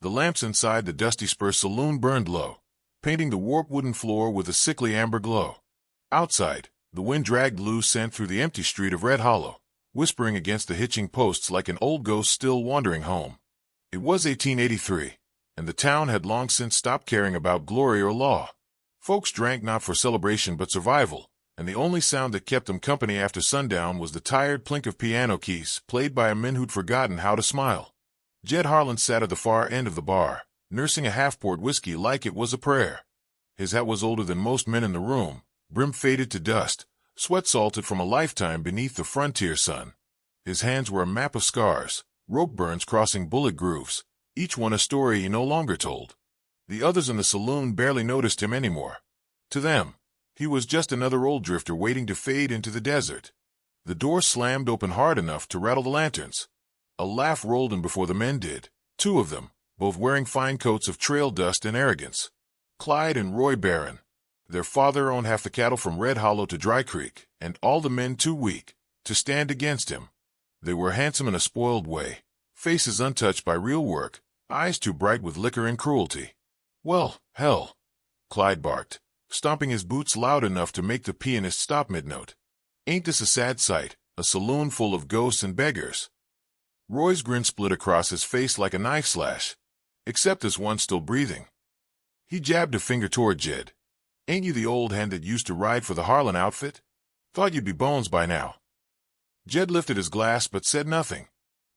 The lamps inside the dusty spur saloon burned low, painting the warped wooden floor with a sickly amber glow. Outside, the wind dragged loose scent through the empty street of Red Hollow, whispering against the hitching posts like an old ghost still wandering home. It was 1883, and the town had long since stopped caring about glory or law. Folks drank not for celebration but survival, and the only sound that kept them company after sundown was the tired plink of piano keys played by a man who'd forgotten how to smile. Jed Harlan sat at the far end of the bar, nursing a half-poured whiskey like it was a prayer. His hat was older than most men in the room, brim faded to dust, sweat salted from a lifetime beneath the frontier sun. His hands were a map of scars, rope burns crossing bullet grooves, each one a story he no longer told. The others in the saloon barely noticed him anymore. To them, he was just another old drifter waiting to fade into the desert. The door slammed open hard enough to rattle the lanterns. A laugh rolled in before the men did, two of them, both wearing fine coats of trail dust and arrogance. Clyde and Roy Barron. Their father owned half the cattle from Red Hollow to Dry Creek, and all the men too weak to stand against him. They were handsome in a spoiled way, faces untouched by real work, eyes too bright with liquor and cruelty. "Well, hell," Clyde barked, stomping his boots loud enough to make the pianist stop mid-note. "Ain't this a sad sight, a saloon full of ghosts and beggars?" Roy's grin split across his face like a knife slash, except this one still breathing. He jabbed a finger toward Jed. "Ain't you the old hand that used to ride for the Harlan outfit? Thought you'd be bones by now." Jed lifted his glass but said nothing.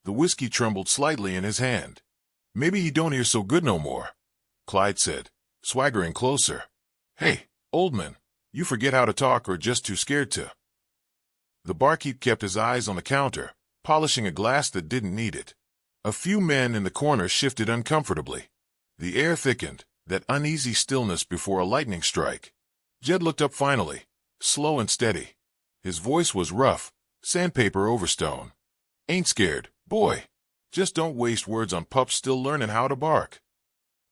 The whiskey trembled slightly in his hand. "Maybe he don't hear so good no more," Clyde said, swaggering closer. "Hey, old man, you forget how to talk or just too scared to?" The barkeep kept his eyes on the counter, polishing a glass that didn't need it. A few men in the corner shifted uncomfortably. The air thickened, that uneasy stillness before a lightning strike. Jed looked up finally, slow and steady. His voice was rough, sandpaper over stone. "Ain't scared, boy. Just don't waste words on pups still learning how to bark."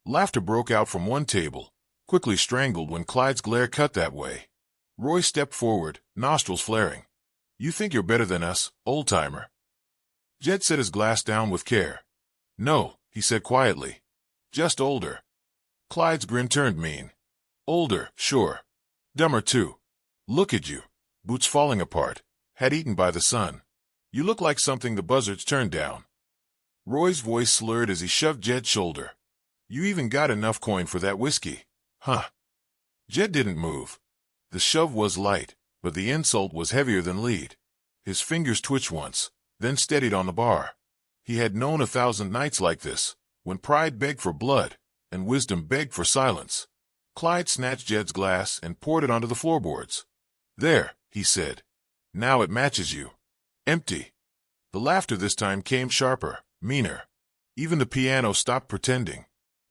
Laughter broke out from one table, quickly strangled when Clyde's glare cut that way. Roy stepped forward, nostrils flaring. "You think you're better than us, old-timer?" Jed set his glass down with care. "No," he said quietly. "Just older." Clyde's grin turned mean. "Older, sure. Dumber, too. Look at you. Boots falling apart, head eaten by the sun. You look like something the buzzards turned down." Roy's voice slurred as he shoved Jed's shoulder. "You even got enough coin for that whiskey, huh?" Jed didn't move. The shove was light, but the insult was heavier than lead. His fingers twitched once, then steadied on the bar. He had known 1,000 nights like this, when pride begged for blood, and wisdom begged for silence. Clyde snatched Jed's glass and poured it onto the floorboards. "There," he said. "Now it matches you. Empty." The laughter this time came sharper, meaner. Even the piano stopped pretending.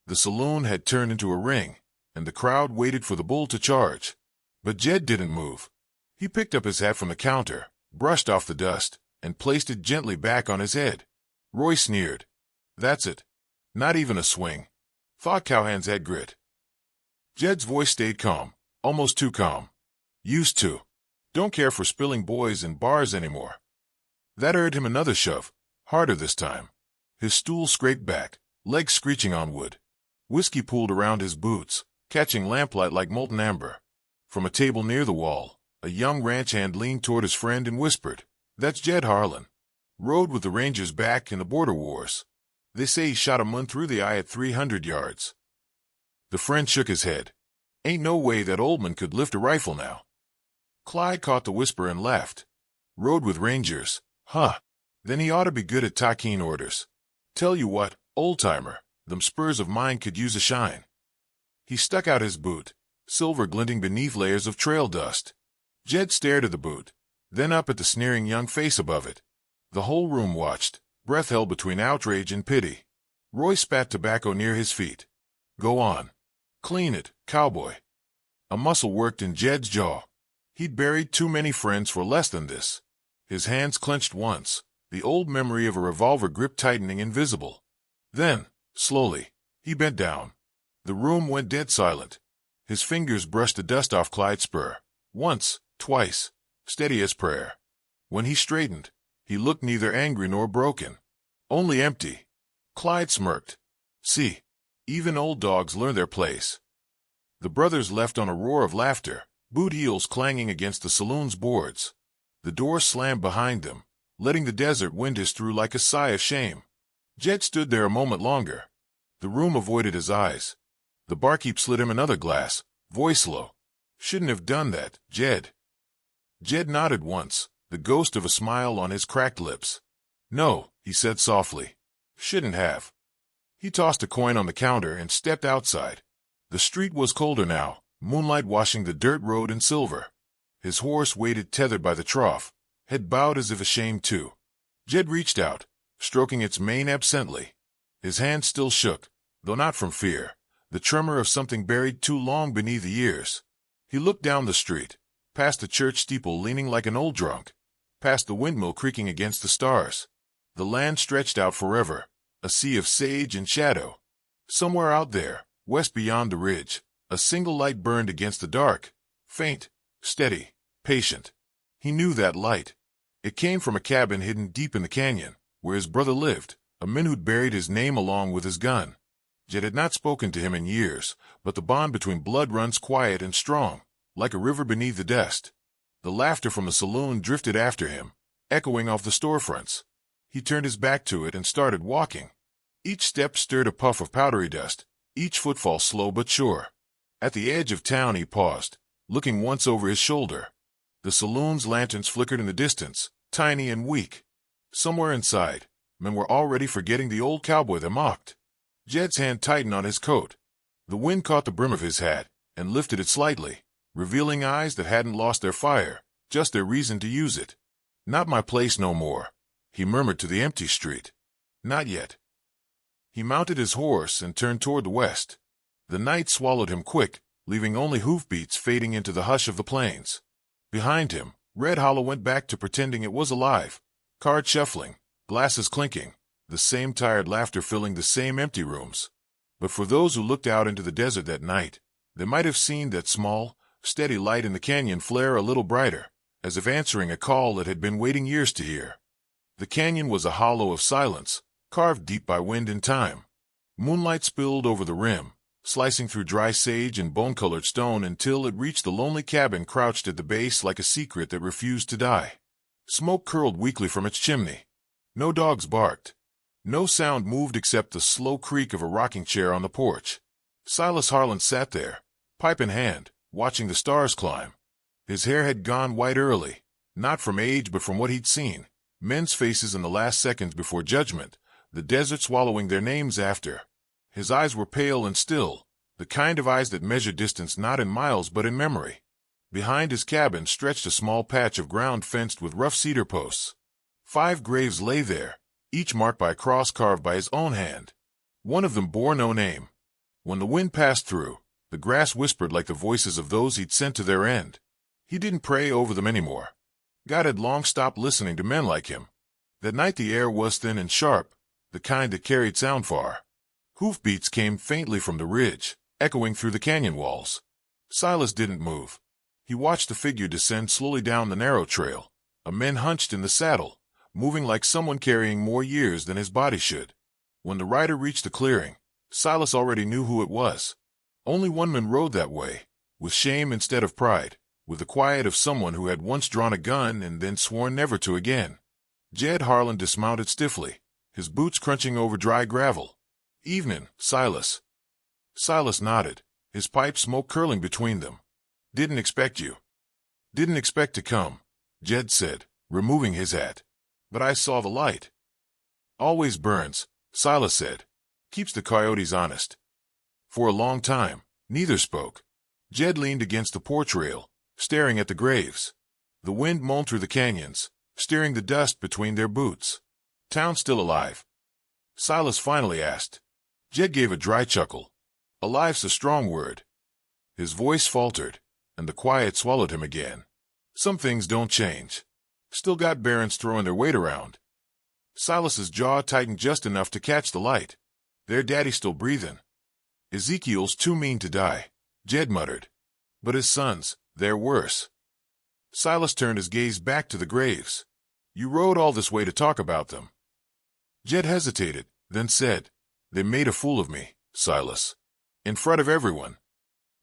The saloon had turned into a ring, and the crowd waited for the bull to charge. But Jed didn't move. He picked up his hat from the counter, brushed off the dust, and placed it gently back on his head. Roy sneered. "That's it. Not even a swing. Thought cowhands had grit." Jed's voice stayed calm, almost too calm. "Used to. Don't care for spilling boys in bars anymore." That earned him another shove, harder this time. His stool scraped back, legs screeching on wood. Whiskey pooled around his boots, catching lamplight like molten amber. From a table near the wall, a young ranch hand leaned toward his friend and whispered, "That's Jed Harlan. Rode with the Rangers back in the border wars. They say he shot a mun through the eye at 300 yards. The friend shook his head. "Ain't no way that old man could lift a rifle now." Clyde caught the whisper and laughed. "Rode with Rangers, huh? Then he ought to be good at tackeen orders. Tell you what, old-timer, them spurs of mine could use a shine." He stuck out his boot, silver glinting beneath layers of trail dust. Jed stared at the boot, then up at the sneering young face above it. The whole room watched, breath held between outrage and pity. Roy spat tobacco near his feet. "Go on. Clean it, cowboy." A muscle worked in Jed's jaw. He'd buried too many friends for less than this. His hands clenched once, the old memory of a revolver grip tightening invisible. Then, slowly, he bent down. The room went dead silent. His fingers brushed the dust off Clyde's spur. Once, twice, steady as prayer. When he straightened, he looked neither angry nor broken. Only empty. Clyde smirked. See, even old dogs learn their place. The brothers left on a roar of laughter, boot heels clanging against the saloon's boards. The door slammed behind them, letting the desert wind hiss through like a sigh of shame. Jed stood there a moment longer. The room avoided his eyes. The barkeep slid him another glass, voice low. Shouldn't have done that, Jed. Jed nodded once, the ghost of a smile on his cracked lips. No, he said softly. Shouldn't have. He tossed a coin on the counter and stepped outside. The street was colder now, moonlight washing the dirt road in silver. His horse waited tethered by the trough, head bowed as if ashamed too. Jed reached out, stroking its mane absently. His hand still shook, though not from fear, the tremor of something buried too long beneath the years. He looked down the street, past the church steeple leaning like an old drunk, past the windmill creaking against the stars. The land stretched out forever, a sea of sage and shadow. Somewhere out there, west beyond the ridge, a single light burned against the dark, faint, steady, patient. He knew that light. It came from a cabin hidden deep in the canyon, where his brother lived, a man who'd buried his name along with his gun. Jed had not spoken to him in years, but the bond between blood runs quiet and strong, like a river beneath the dust. The laughter from the saloon drifted after him, echoing off the storefronts. He turned his back to it and started walking. Each step stirred a puff of powdery dust, each footfall slow but sure. At the edge of town he paused, looking once over his shoulder. The saloon's lanterns flickered in the distance, tiny and weak. Somewhere inside, men were already forgetting the old cowboy that mocked. Jed's hand tightened on his coat. The wind caught the brim of his hat and lifted it slightly, revealing eyes that hadn't lost their fire, just their reason to use it. Not my place no more, he murmured to the empty street. Not yet. He mounted his horse and turned toward the west. The night swallowed him quick, leaving only hoofbeats fading into the hush of the plains. Behind him, Red Hollow went back to pretending it was alive, cards shuffling, glasses clinking, the same tired laughter filling the same empty rooms. But for those who looked out into the desert that night, they might have seen that small, steady light in the canyon flare a little brighter, as if answering a call that had been waiting years to hear. The canyon was a hollow of silence, carved deep by wind and time. Moonlight spilled over the rim, slicing through dry sage and bone-colored stone until it reached the lonely cabin crouched at the base like a secret that refused to die. Smoke curled weakly from its chimney. No dogs barked. No sound moved except the slow creak of a rocking chair on the porch. Silas Harlan sat there, pipe in hand, watching the stars climb. His hair had gone white early, not from age but from what he'd seen. Men's faces in the last seconds before judgment, the desert swallowing their names after. His eyes were pale and still, the kind of eyes that measure distance not in miles but in memory. Behind his cabin stretched a small patch of ground fenced with rough cedar posts. 5 graves lay there, each marked by a cross carved by his own hand. One of them bore no name. When the wind passed through, the grass whispered like the voices of those he'd sent to their end. He didn't pray over them anymore. God had long stopped listening to men like him. That night the air was thin and sharp, the kind that carried sound far. Hoofbeats came faintly from the ridge, echoing through the canyon walls. Silas didn't move. He watched the figure descend slowly down the narrow trail, a man hunched in the saddle, moving like someone carrying more years than his body should. When the rider reached the clearing, Silas already knew who it was. Only one man rode that way, with shame instead of pride, with the quiet of someone who had once drawn a gun and then sworn never to again. Jed Harlan dismounted stiffly, his boots crunching over dry gravel. "Evening, Silas." Silas nodded, his pipe smoke curling between them. "Didn't expect you." "Didn't expect to come," Jed said, removing his hat. "But I saw the light." "Always burns," Silas said. "Keeps the coyotes honest." For a long time, neither spoke. Jed leaned against the porch rail, staring at the graves. The wind moaned through the canyons, stirring the dust between their boots. "Town still alive?" Silas finally asked. Jed gave a dry chuckle. "Alive's a strong word." His voice faltered, and the quiet swallowed him again. "Some things don't change. Still got barons throwing their weight around." Silas's jaw tightened just enough to catch the light. "Their daddy's still breathing." "Ezekiel's too mean to die," Jed muttered. "But his sons, they're worse." Silas turned his gaze back to the graves. "You rode all this way to talk about them." Jed hesitated, then said, They made a fool of me, Silas. In front of everyone.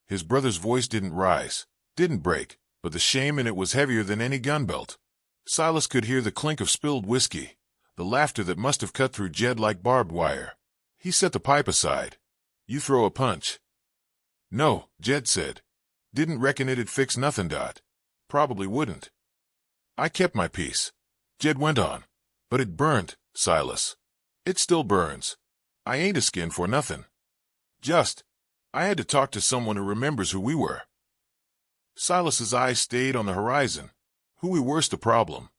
His brother's voice didn't rise, didn't break, but the shame in it was heavier than any gun belt. Silas could hear the clink of spilled whiskey, the laughter that must have cut through Jed like barbed wire. He set the pipe aside. You throw a punch. No, Jed said. Didn't reckon it'd fix nothing. Probably wouldn't. I kept my peace. Jed went on. But it burned, Silas. It still burns. I ain't a skin for nothing. I had to talk to someone who remembers who we were. Silas's eyes stayed on the horizon. Who we were's the problem.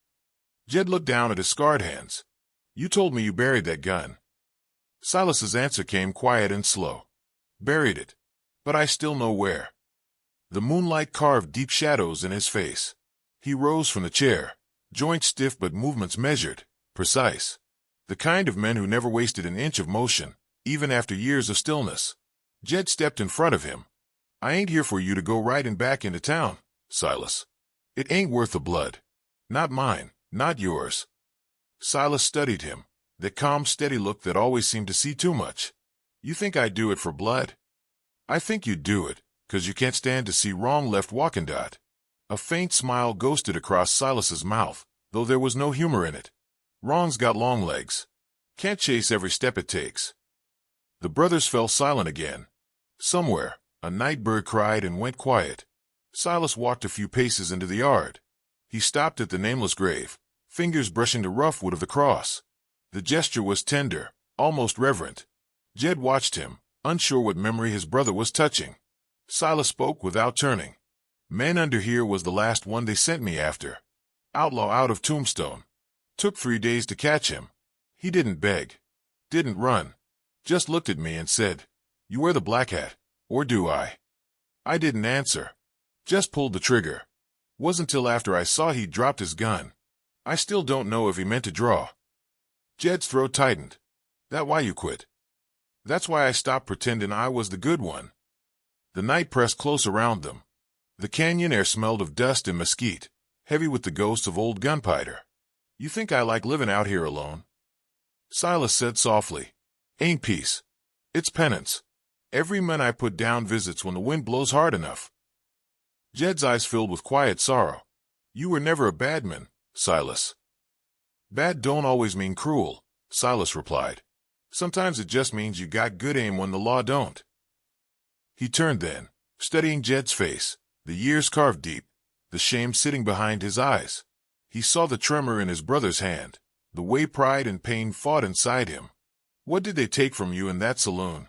Jed looked down at his scarred hands. You told me you buried that gun. Silas's answer came quiet and slow. Buried it. But I still know where. The moonlight carved deep shadows in his face. He rose from the chair, joints stiff but movements measured, precise. The kind of men who never wasted an inch of motion, even after years of stillness. Jed stepped in front of him. I ain't here for you to go riding back into town, Silas. It ain't worth the blood. Not mine, not yours. Silas studied him, that calm, steady look that always seemed to see too much. You think I'd do it for blood? I think you'd do it, 'cause you can't stand to see wrong left walking. A faint smile ghosted across Silas's mouth, though there was no humor in it. Wrong's got long legs. Can't chase every step it takes. The brothers fell silent again. Somewhere, a night bird cried and went quiet. Silas walked a few paces into the yard. He stopped at the nameless grave, fingers brushing the rough wood of the cross. The gesture was tender, almost reverent. Jed watched him, unsure what memory his brother was touching. Silas spoke without turning. Man under here was the last one they sent me after. Outlaw out of Tombstone. Took 3 days to catch him. He didn't beg. Didn't run. Just looked at me and said, You wear the black hat, or do I? I didn't answer. Just pulled the trigger. Wasn't till after I saw he'd dropped his gun. I still don't know if he meant to draw. Jed's throat tightened. That why you quit? That's why I stopped pretending I was the good one. The night pressed close around them. The canyon air smelled of dust and mesquite, heavy with the ghosts of old gunpowder. You think I like living out here alone? Silas said softly. Ain't peace. It's penance. Every man I put down visits when the wind blows hard enough. Jed's eyes filled with quiet sorrow. You were never a bad man, Silas. Bad don't always mean cruel, Silas replied. Sometimes it just means you got good aim when the law don't. He turned then, studying Jed's face, the years carved deep, the shame sitting behind his eyes. He saw the tremor in his brother's hand, the way pride and pain fought inside him. What did they take from you in that saloon?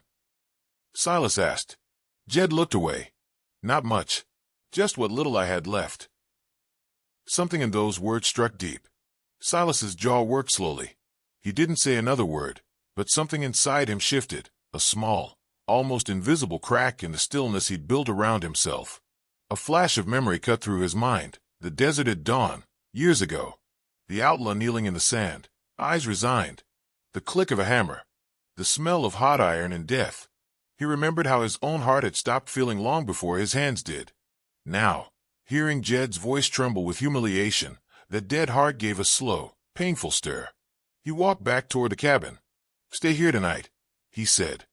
Silas asked. Jed looked away. Not much. Just what little I had left. Something in those words struck deep. Silas's jaw worked slowly. He didn't say another word, but something inside him shifted, a small, almost invisible crack in the stillness he'd built around himself. A flash of memory cut through his mind, the desert at dawn, years ago. The outlaw kneeling in the sand, eyes resigned. The click of a hammer. The smell of hot iron and death. He remembered how his own heart had stopped feeling long before his hands did. Now, hearing Jed's voice tremble with humiliation, that dead heart gave a slow, painful stir. He walked back toward the cabin. Stay here tonight, he said.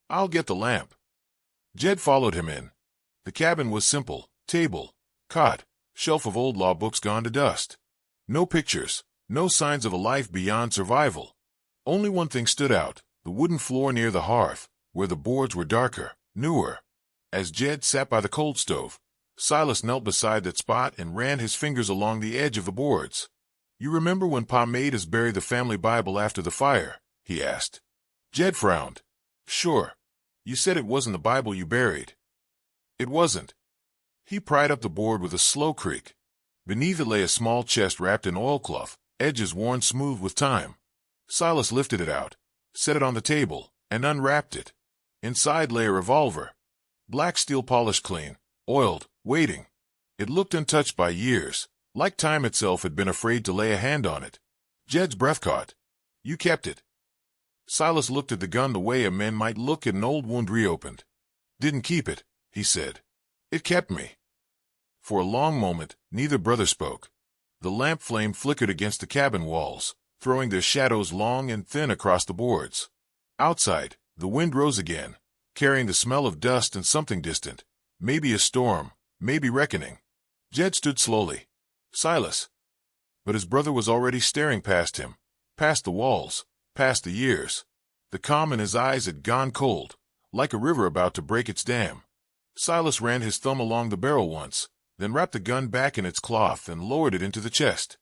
I'll get the lamp. Jed followed him in. The cabin was simple, table, cot, shelf of old law books gone to dust. No pictures, no signs of a life beyond survival. Only one thing stood out, the wooden floor near the hearth, where the boards were darker, newer. As Jed sat by the cold stove, Silas knelt beside that spot and ran his fingers along the edge of the boards. You remember when Pa made us bury the family Bible after the fire? He asked. Jed frowned. Sure. You said it wasn't the Bible you buried. It wasn't. He pried up the board with a slow creak. Beneath it lay a small chest wrapped in oilcloth, edges worn smooth with time. Silas lifted it out, set it on the table, and unwrapped it. Inside lay a revolver. Black steel polished clean, oiled, waiting. It looked untouched by years, like time itself had been afraid to lay a hand on it. Jed's breath caught. You kept it. Silas looked at the gun the way a man might look at an old wound reopened. Didn't keep it, he said. It kept me. For a long moment, neither brother spoke. The lamp flame flickered against the cabin walls, throwing their shadows long and thin across the boards. Outside, The wind rose again, carrying the smell of dust and something distant. Maybe a storm, maybe reckoning. Jed stood slowly. Silas. But his brother was already staring past him, past the walls, past the years. The calm in his eyes had gone cold, like a river about to break its dam. Silas ran his thumb along the barrel once, then wrapped the gun back in its cloth and lowered it into the chest.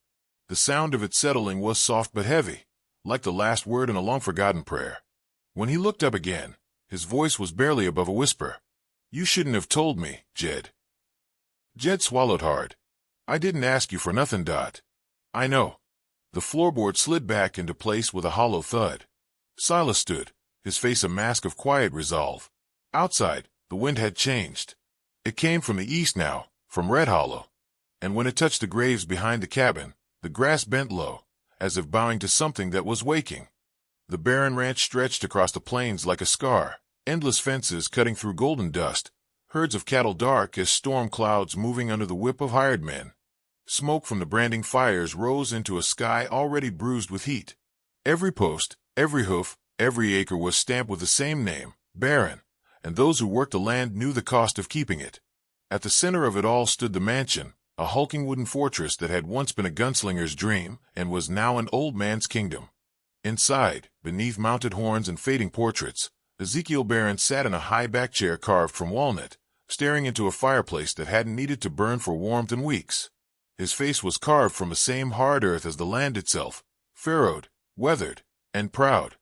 The sound of it settling was soft but heavy, like the last word in a long-forgotten prayer. When he looked up again, his voice was barely above a whisper. You shouldn't have told me, Jed. Jed swallowed hard. I didn't ask you for nothing, Dot. I know. The floorboard slid back into place with a hollow thud. Silas stood, his face a mask of quiet resolve. Outside, the wind had changed. It came from the east now, from Red Hollow. And when it touched the graves behind the cabin, the grass bent low, as if bowing to something that was waking. The barren ranch stretched across the plains like a scar, endless fences cutting through golden dust, herds of cattle dark as storm clouds moving under the whip of hired men. Smoke from the branding fires rose into a sky already bruised with heat. Every post, every hoof, every acre was stamped with the same name, Barren, and those who worked the land knew the cost of keeping it. At the center of it all stood the mansion, a hulking wooden fortress that had once been a gunslinger's dream and was now an old man's kingdom. Inside, beneath mounted horns and fading portraits, Ezekiel Barron sat in a high back chair carved from walnut, staring into a fireplace that hadn't needed to burn for warmth in weeks. His face was carved from the same hard earth as the land itself, furrowed, weathered, and proud.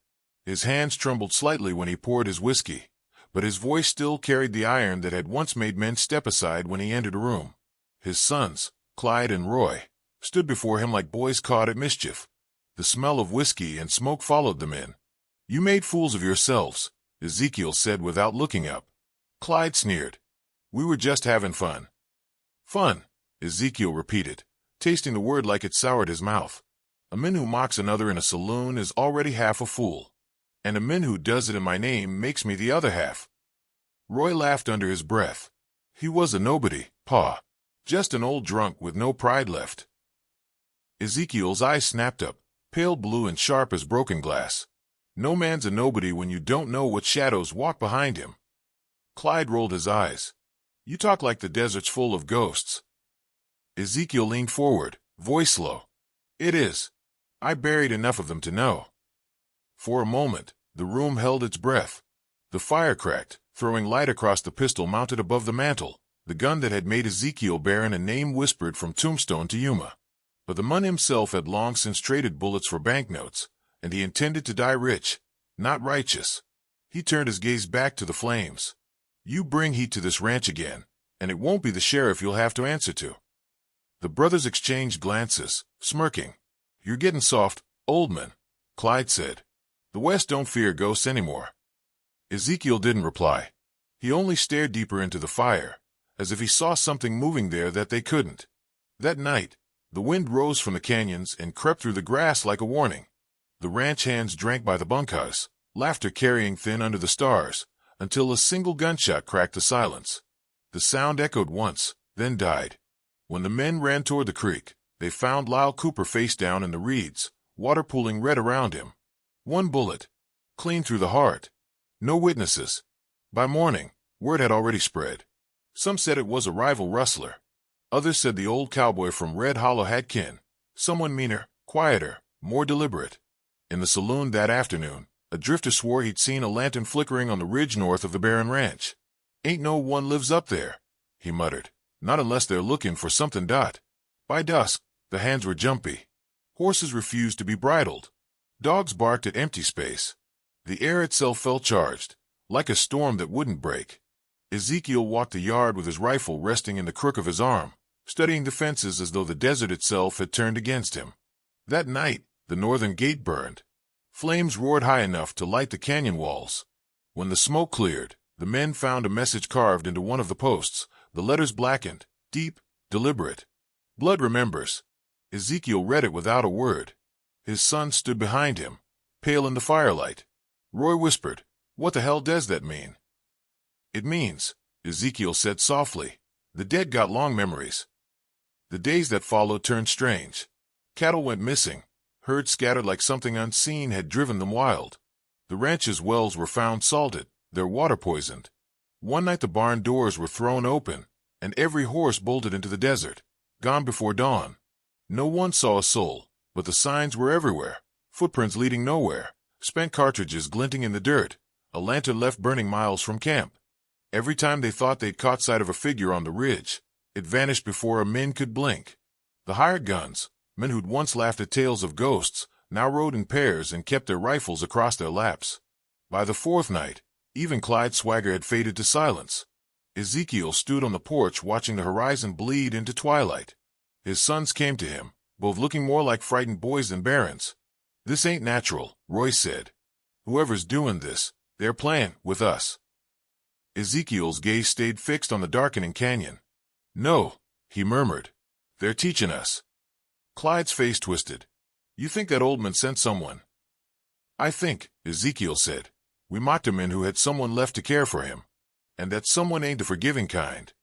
His hands trembled slightly when he poured his whiskey, but his voice still carried the iron that had once made men step aside when he entered a room. His sons, Clyde and Roy, stood before him like boys caught at mischief. The smell of whiskey and smoke followed them in. You made fools of yourselves, Ezekiel said without looking up. Clyde sneered. We were just having fun. Fun, Ezekiel repeated, tasting the word like it soured his mouth. A man who mocks another in a saloon is already half a fool. And a man who does it in my name makes me the other half. Roy laughed under his breath. He was a nobody, Pa. Just an old drunk with no pride left. Ezekiel's eyes snapped up, pale blue and sharp as broken glass. No man's a nobody when you don't know what shadows walk behind him. Clyde rolled his eyes. You talk like the desert's full of ghosts. Ezekiel leaned forward, voice low. It is. I buried enough of them to know. For a moment, the room held its breath. The fire cracked, throwing light across the pistol mounted above the mantel, the gun that had made Ezekiel Barron a name whispered from Tombstone to Yuma. But the man himself had long since traded bullets for banknotes, and he intended to die rich, not righteous. He turned his gaze back to the flames. You bring heat to this ranch again, and it won't be the sheriff you'll have to answer to. The brothers exchanged glances, smirking. You're getting soft, old man, Clyde said. The West don't fear ghosts anymore. Ezekiel didn't reply. He only stared deeper into the fire, as if he saw something moving there that they couldn't. That night, the wind rose from the canyons and crept through the grass like a warning. The ranch hands drank by the bunkhouse, laughter carrying thin under the stars, until a single gunshot cracked the silence. The sound echoed once, then died. When the men ran toward the creek, they found Lyle Cooper face down in the reeds, water pooling red around him. One bullet. Clean through the heart. No witnesses. By morning, word had already spread. Some said it was a rival rustler. Others said the old cowboy from Red Hollow had kin, someone meaner, quieter, more deliberate. In the saloon that afternoon, a drifter swore he'd seen a lantern flickering on the ridge north of the Barron Ranch. Ain't no one lives up there, he muttered. Not unless they're looking for something. By dusk, the hands were jumpy. Horses refused to be bridled. Dogs barked at empty space. The air itself felt charged, like a storm that wouldn't break. Ezekiel walked the yard with his rifle resting in the crook of his arm, studying the fences as though the desert itself had turned against him. That night, the northern gate burned. Flames roared high enough to light the canyon walls. When the smoke cleared, the men found a message carved into one of the posts, the letters blackened, deep, deliberate. Blood remembers. Ezekiel read it without a word. His son stood behind him, pale in the firelight. Roy whispered, "What the hell does that mean?" "It means," Ezekiel said softly, "the dead got long memories." The days that followed turned strange. Cattle went missing. Herds scattered like something unseen had driven them wild. The ranch's wells were found salted, their water poisoned. One night the barn doors were thrown open, and every horse bolted into the desert, gone before dawn. No one saw a soul, but the signs were everywhere, footprints leading nowhere, spent cartridges glinting in the dirt, a lantern left burning miles from camp. Every time they thought they'd caught sight of a figure on the ridge, it vanished before a man could blink. The hired guns, men who'd once laughed at tales of ghosts, now rode in pairs and kept their rifles across their laps. By the fourth night, even Clyde's swagger had faded to silence. Ezekiel stood on the porch watching the horizon bleed into twilight. His sons came to him, both looking more like frightened boys than barons. "This ain't natural," Roy said. "Whoever's doing this, they're playing with us." Ezekiel's gaze stayed fixed on the darkening canyon. "No," he murmured. "They're teaching us." Clyde's face twisted. "You think that old man sent someone?" "I think," Ezekiel said, "we mocked a man who had someone left to care for him. And that someone ain't the forgiving kind."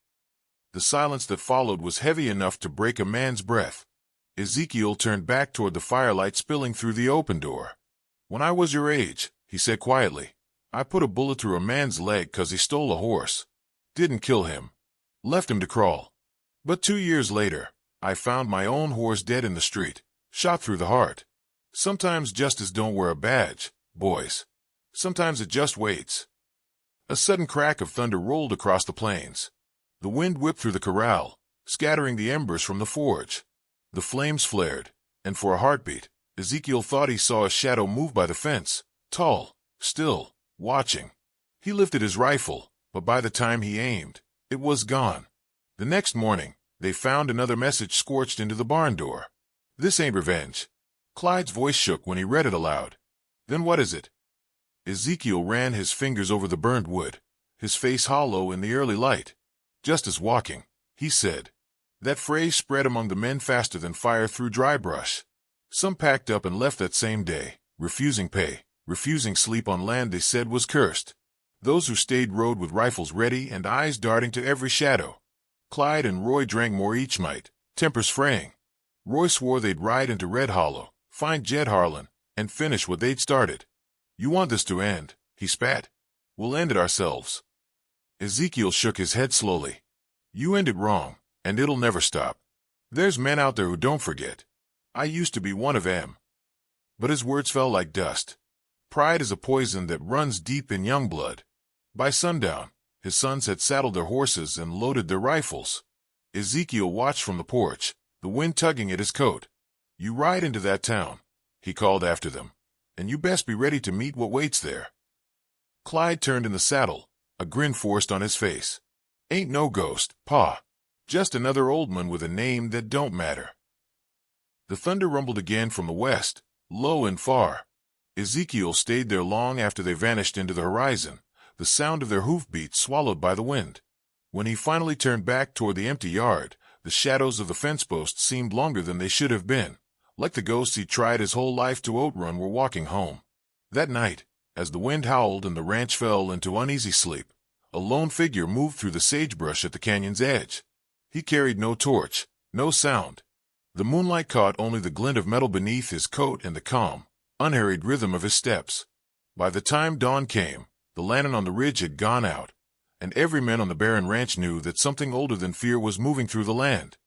The silence that followed was heavy enough to break a man's breath. Ezekiel turned back toward the firelight spilling through the open door. "When I was your age," he said quietly, "I put a bullet through a man's leg 'cause he stole a horse. Didn't kill him. Left him to crawl. But 2 years later, I found my own horse dead in the street, shot through the heart. Sometimes justice don't wear a badge, boys. Sometimes it just waits." A sudden crack of thunder rolled across the plains. The wind whipped through the corral, scattering the embers from the forge. The flames flared, and for a heartbeat, Ezekiel thought he saw a shadow move by the fence, tall, still, watching. He lifted his rifle, but by the time he aimed, it was gone. The next morning, they found another message scorched into the barn door. "This ain't revenge." Clyde's voice shook when he read it aloud. "Then what is it?" Ezekiel ran his fingers over the burned wood, his face hollow in the early light. "Justice walking," he said. That phrase spread among the men faster than fire through dry brush. Some packed up and left that same day, refusing pay, refusing sleep on land they said was cursed. Those who stayed rode with rifles ready and eyes darting to every shadow. Clyde and Roy drank more each night, tempers fraying. Roy swore they'd ride into Red Hollow, find Jed Harlan, and finish what they'd started. "You want this to end," he spat. "We'll end it ourselves." Ezekiel shook his head slowly. "You end it wrong, and it'll never stop. There's men out there who don't forget. I used to be one of them." But his words fell like dust. Pride is a poison that runs deep in young blood. By sundown, his sons had saddled their horses and loaded their rifles. Ezekiel watched from the porch, the wind tugging at his coat. "You ride into that town," he called after them, "and you best be ready to meet what waits there." Clyde turned in the saddle, a grin forced on his face. "Ain't no ghost, Pa. Just another old man with a name that don't matter." The thunder rumbled again from the west, low and far. Ezekiel stayed there long after they vanished into the horizon, the sound of their hoofbeats swallowed by the wind. When he finally turned back toward the empty yard, the shadows of the fence posts seemed longer than they should have been, like the ghosts he tried his whole life to outrun were walking home. That night, as the wind howled and the ranch fell into uneasy sleep, a lone figure moved through the sagebrush at the canyon's edge. He carried no torch, no sound. The moonlight caught only the glint of metal beneath his coat and the calm, unhurried rhythm of his steps. By the time dawn came, the lantern on the ridge had gone out, and every man on the barren ranch knew that something older than fear was moving through the land.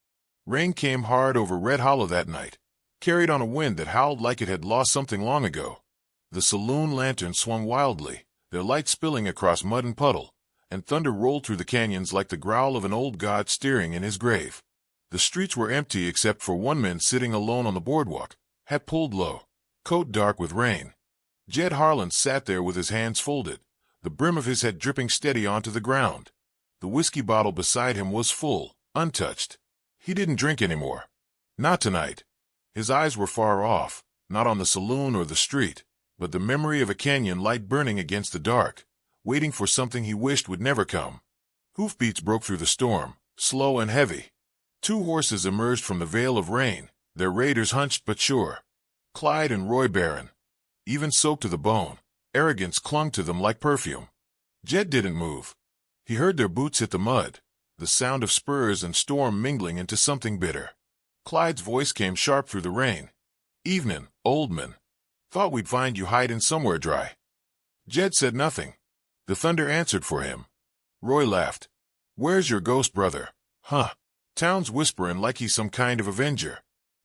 Rain came hard over Red Hollow that night, carried on a wind that howled like it had lost something long ago. The saloon lanterns swung wildly, their light spilling across mud and puddle, and thunder rolled through the canyons like the growl of an old god steering in his grave. The streets were empty except for one man sitting alone on the boardwalk, hat pulled low, coat dark with rain. Jed Harlan sat there with his hands folded, the brim of his head dripping steady onto the ground. The whiskey bottle beside him was full, untouched. He didn't drink anymore. Not tonight. His eyes were far off, not on the saloon or the street, but the memory of a canyon light burning against the dark, waiting for something he wished would never come. Hoofbeats broke through the storm, slow and heavy. 2 horses emerged from the veil of rain, their raiders hunched but sure. Clyde and Roy Barron. Even soaked to the bone, arrogance clung to them like perfume. Jed didn't move. He heard their boots hit the mud, the sound of spurs and storm mingling into something bitter. Clyde's voice came sharp through the rain. "Evenin', old man. Thought we'd find you hiding somewhere dry." Jed said nothing. The thunder answered for him. Roy laughed. Where's your ghost brother? Huh. Town's whispering like he's some kind of avenger.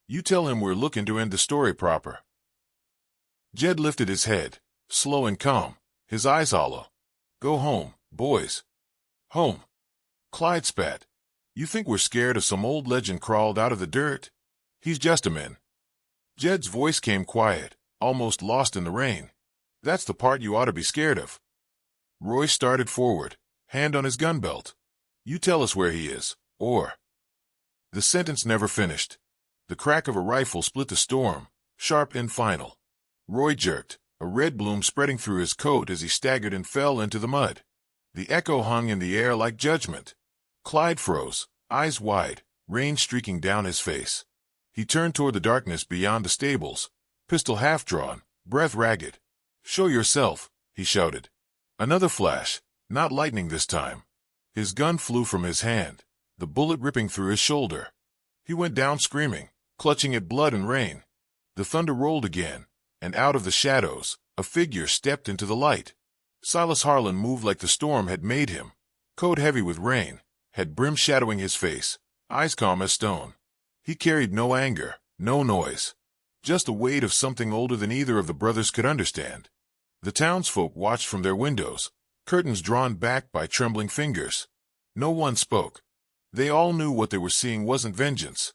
You tell him we're looking to end the story proper. Jed lifted his head, slow and calm, his eyes hollow. Go home, boys. Home. Clyde spat. You think we're scared of some old legend crawled out of the dirt? He's just a man. Jed's voice came quiet, almost lost in the rain. That's the part you ought to be scared of. Roy started forward, hand on his gun belt. You tell us where he is, or... The sentence never finished. The crack of a rifle split the storm, sharp and final. Roy jerked, a red bloom spreading through his coat as he staggered and fell into the mud. The echo hung in the air like judgment. Clyde froze, eyes wide, rain streaking down his face. He turned toward the darkness beyond the stables, pistol half-drawn, breath ragged. Show yourself, he shouted. Another flash, not lightning this time. His gun flew from his hand, the bullet ripping through his shoulder. He went down screaming, clutching at blood and rain. The thunder rolled again, and out of the shadows, a figure stepped into the light. Silas Harlan moved like the storm had made him, coat heavy with rain, had brim shadowing his face, eyes calm as stone. He carried no anger, no noise, just the weight of something older than either of the brothers could understand. The townsfolk watched from their windows, curtains drawn back by trembling fingers. No one spoke. They all knew what they were seeing wasn't vengeance.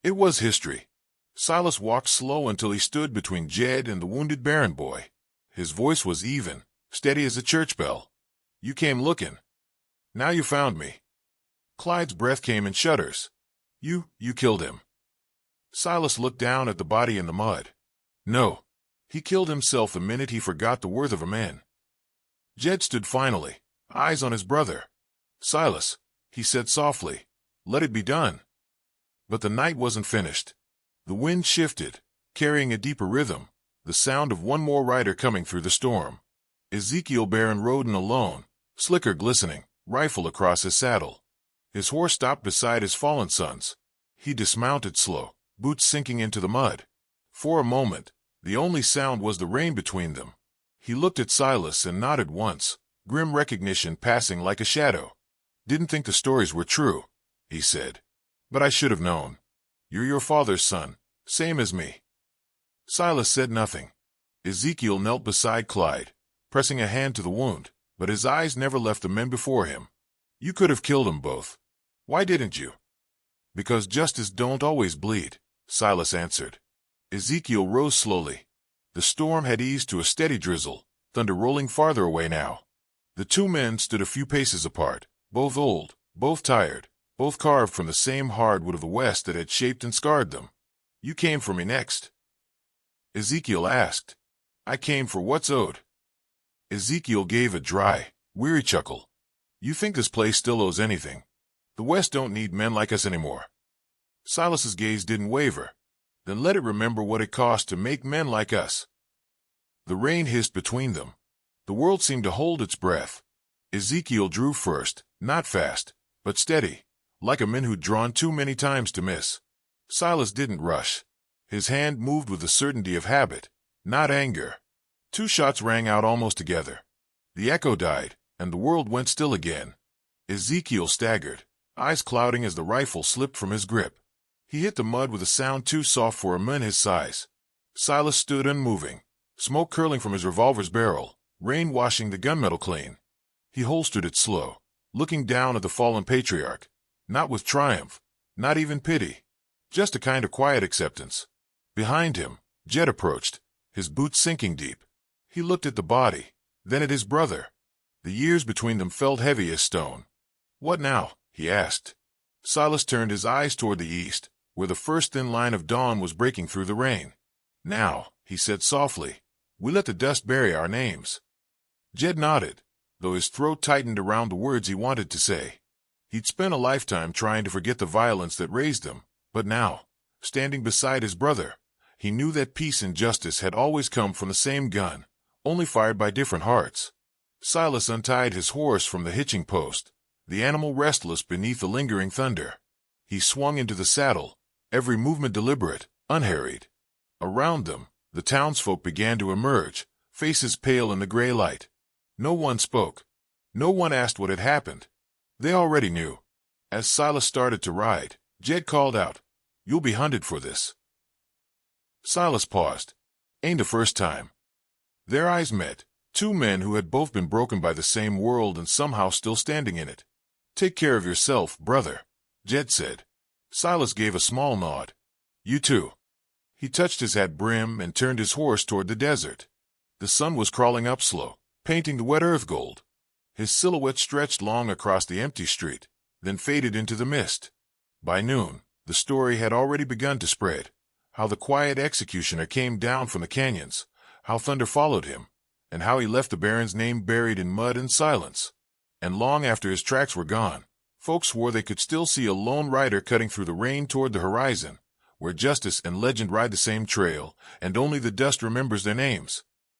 It was history. Silas walked slow until he stood between Jed and the wounded Baron boy. His voice was even, steady as a church bell. You came looking. Now you found me. Clyde's breath came in shudders. You killed him. Silas looked down at the body in the mud. No. He killed himself the minute he forgot the worth of a man. Jed stood finally, eyes on his brother. Silas, he said softly, let it be done. But the night wasn't finished. The wind shifted, carrying a deeper rhythm, the sound of one more rider coming through the storm. Ezekiel Barron rode in alone, slicker glistening, rifle across his saddle. His horse stopped beside his fallen son's. He dismounted slow, boots sinking into the mud. For a moment, the only sound was the rain between them. He looked at Silas and nodded once, grim recognition passing like a shadow. Didn't think the stories were true, he said. But I should have known. You're your father's son, same as me. Silas said nothing. Ezekiel knelt beside Clyde, pressing a hand to the wound, but his eyes never left the men before him. You could have killed them both. Why didn't you? Because justice don't always bleed, Silas answered. Ezekiel rose slowly. The storm had eased to a steady drizzle, thunder rolling farther away now. The two men stood a few paces apart, both old, both tired, both carved from the same hardwood of the West that had shaped and scarred them. You came for me next? Ezekiel asked. I came for what's owed. Ezekiel gave a dry, weary chuckle. You think this place still owes anything? The West don't need men like us anymore. Silas's gaze didn't waver. Then let it remember what it cost to make men like us. The rain hissed between them. The world seemed to hold its breath. Ezekiel drew first, not fast, but steady, like a man who'd drawn too many times to miss. Silas didn't rush. His hand moved with the certainty of habit, not anger. Two shots rang out almost together. The echo died, and the world went still again. Ezekiel staggered, eyes clouding as the rifle slipped from his grip. He hit the mud with a sound too soft for a man his size. Silas stood unmoving, smoke curling from his revolver's barrel, rain washing the gunmetal clean. He holstered it slow, looking down at the fallen patriarch, not with triumph, not even pity, just a kind of quiet acceptance. Behind him, Jed approached, his boots sinking deep. He looked at the body, then at his brother. The years between them felt heavy as stone. What now? He asked. Silas turned his eyes toward the east, where the first thin line of dawn was breaking through the rain. Now, he said softly, we let the dust bury our names. Jed nodded, though his throat tightened around the words he wanted to say. He'd spent a lifetime trying to forget the violence that raised him, but now, standing beside his brother, he knew that peace and justice had always come from the same gun, only fired by different hearts. Silas untied his horse from the hitching post, the animal restless beneath the lingering thunder. He swung into the saddle, every movement deliberate, unharried. Around them, the townsfolk began to emerge, faces pale in the gray light. No one spoke. No one asked what had happened. They already knew. As Silas started to ride, Jed called out, "You'll be hunted for this." Silas paused. Ain't the first time. Their eyes met, two men who had both been broken by the same world and somehow still standing in it. "Take care of yourself, brother," Jed said. Silas gave a small nod. "You too." He touched his hat brim and turned his horse toward the desert. The sun was crawling up slow, painting the wet earth gold. His silhouette stretched long across the empty street, then faded into the mist. By noon, the story had already begun to spread. How the quiet executioner came down from the canyons, how thunder followed him, and how he left the Baron's name buried in mud and silence. And long after his tracks were gone, folks swore they could still see a lone rider cutting through the rain toward the horizon, where justice and legend ride the same trail, and only the dust remembers their names.